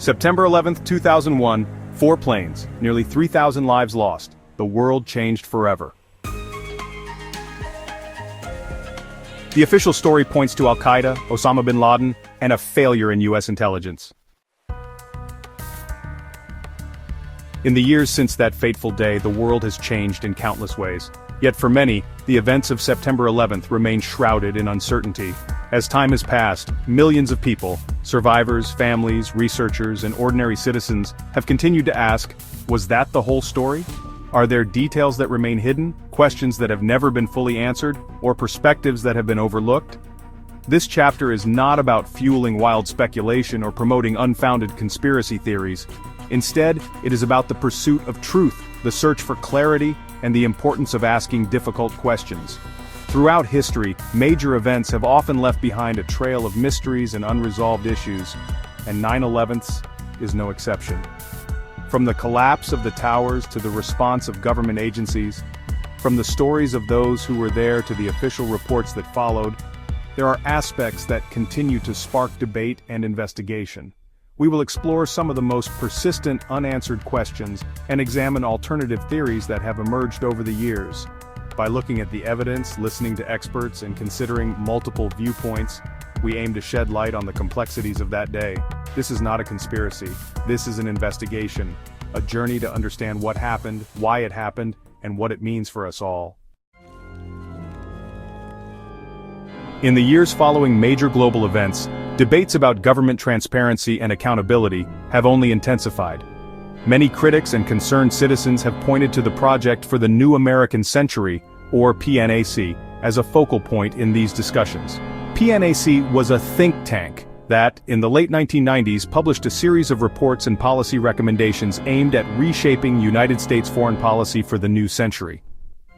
September 11, 2001, 4 planes, nearly 3,000 lives lost. The world changed forever. The official story points to Al-Qaeda, Osama bin Laden, and a failure in U.S. intelligence. In the years since that fateful day, the world has changed in countless ways. Yet for many, the events of September 11th remain shrouded in uncertainty. As time has passed, millions of people, survivors, families, researchers, and ordinary citizens, have continued to ask, was that the whole story? Are there details that remain hidden, questions that have never been fully answered, or perspectives that have been overlooked? This chapter is not about fueling wild speculation or promoting unfounded conspiracy theories. Instead, it is about the pursuit of truth, the search for clarity, and the importance of asking difficult questions. Throughout history, major events have often left behind a trail of mysteries and unresolved issues, and 9/11 is no exception. From the collapse of the towers to the response of government agencies, from the stories of those who were there to the official reports that followed, there are aspects that continue to spark debate and investigation. We will explore some of the most persistent unanswered questions and examine alternative theories that have emerged over the years. By looking at the evidence, listening to experts, and considering multiple viewpoints, we aim to shed light on the complexities of that day. This is not a conspiracy. This is an investigation, a journey to understand what happened, why it happened, and what it means for us all. In the years following major global events, debates about government transparency and accountability have only intensified. Many critics and concerned citizens have pointed to the Project for the New American Century, or PNAC, as a focal point in these discussions. PNAC was a think tank that, in the late 1990s, published a series of reports and policy recommendations aimed at reshaping United States foreign policy for the new century.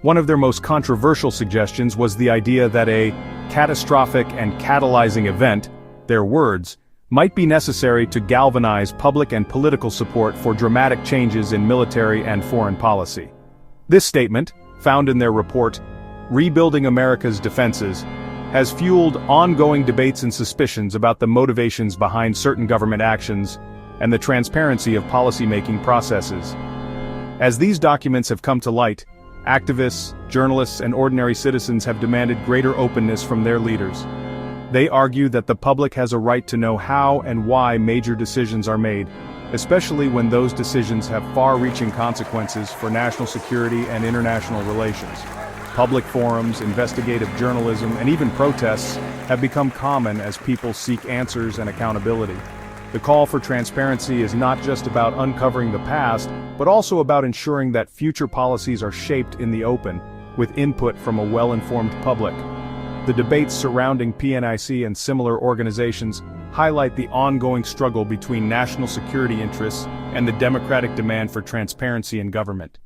One of their most controversial suggestions was the idea that a catastrophic and catalyzing event, their words, might be necessary to galvanize public and political support for dramatic changes in military and foreign policy. This statement, found in their report, Rebuilding America's Defenses, has fueled ongoing debates and suspicions about the motivations behind certain government actions and the transparency of policymaking processes. As these documents have come to light, activists, journalists, and ordinary citizens have demanded greater openness from their leaders. They argue that the public has a right to know how and why major decisions are made, especially when those decisions have far-reaching consequences for national security and international relations. Public forums, investigative journalism, and even protests have become common as people seek answers and accountability. The call for transparency is not just about uncovering the past, but also about ensuring that future policies are shaped in the open, with input from a well-informed public. The debates surrounding PNIC and similar organizations highlight the ongoing struggle between national security interests and the democratic demand for transparency in government.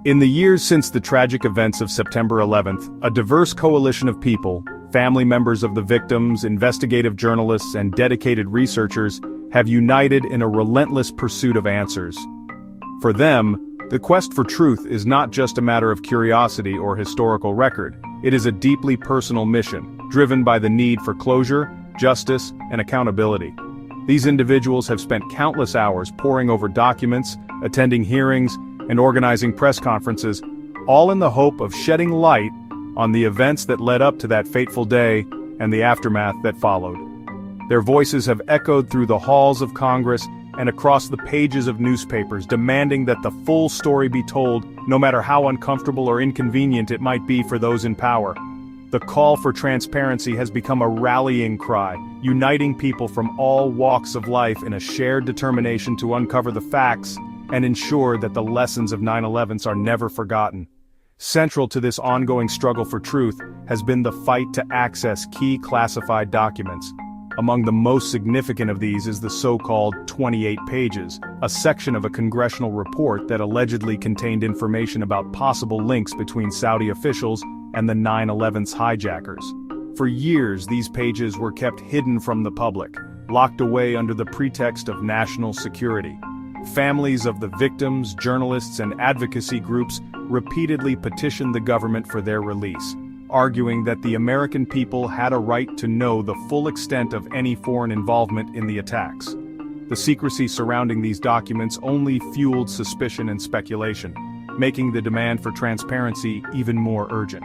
In the years since the tragic events of September 11th, a diverse coalition of people, family members of the victims, investigative journalists, and dedicated researchers, have united in a relentless pursuit of answers. For them, the quest for truth is not just a matter of curiosity or historical record. It is a deeply personal mission, driven by the need for closure, justice, and accountability. These individuals have spent countless hours poring over documents, attending hearings, and organizing press conferences, all in the hope of shedding light on the events that led up to that fateful day and the aftermath that followed. Their voices have echoed through the halls of Congress and across the pages of newspapers, demanding that the full story be told, no matter how uncomfortable or inconvenient it might be for those in power. The call for transparency has become a rallying cry, uniting people from all walks of life in a shared determination to uncover the facts and ensure that the lessons of 9/11 are never forgotten. Central to this ongoing struggle for truth has been the fight to access key classified documents. Among the most significant of these is the so-called 28 pages, a section of a congressional report that allegedly contained information about possible links between Saudi officials and the 9/11's hijackers. For years, these pages were kept hidden from the public, locked away under the pretext of national security. Families of the victims, journalists, and advocacy groups repeatedly petitioned the government for their release. arguing that the American people had a right to know the full extent of any foreign involvement in the attacks. The secrecy surrounding these documents only fueled suspicion and speculation, making the demand for transparency even more urgent.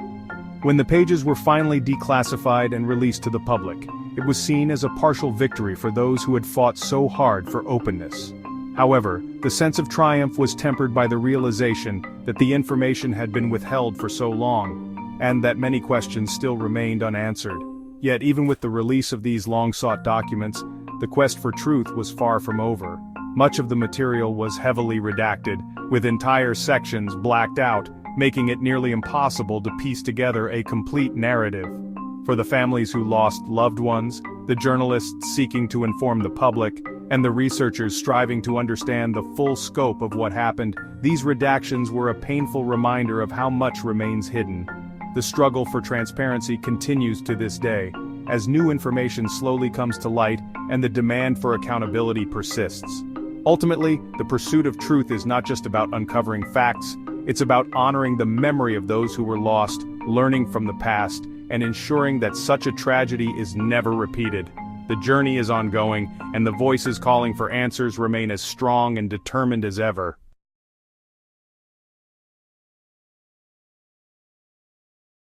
When the pages were finally declassified and released to the public, it was seen as a partial victory for those who had fought so hard for openness. However, the sense of triumph was tempered by the realization that the information had been withheld for so long, and that many questions still remained unanswered. Yet even with the release of these long-sought documents, the quest for truth was far from over. Much of the material was heavily redacted, with entire sections blacked out, making it nearly impossible to piece together a complete narrative. For the families who lost loved ones, the journalists seeking to inform the public, and the researchers striving to understand the full scope of what happened, these redactions were a painful reminder of how much remains hidden. The struggle for transparency continues to this day, as new information slowly comes to light and the demand for accountability persists. Ultimately, the pursuit of truth is not just about uncovering facts, it's about honoring the memory of those who were lost, learning from the past, and ensuring that such a tragedy is never repeated. The journey is ongoing, and the voices calling for answers remain as strong and determined as ever.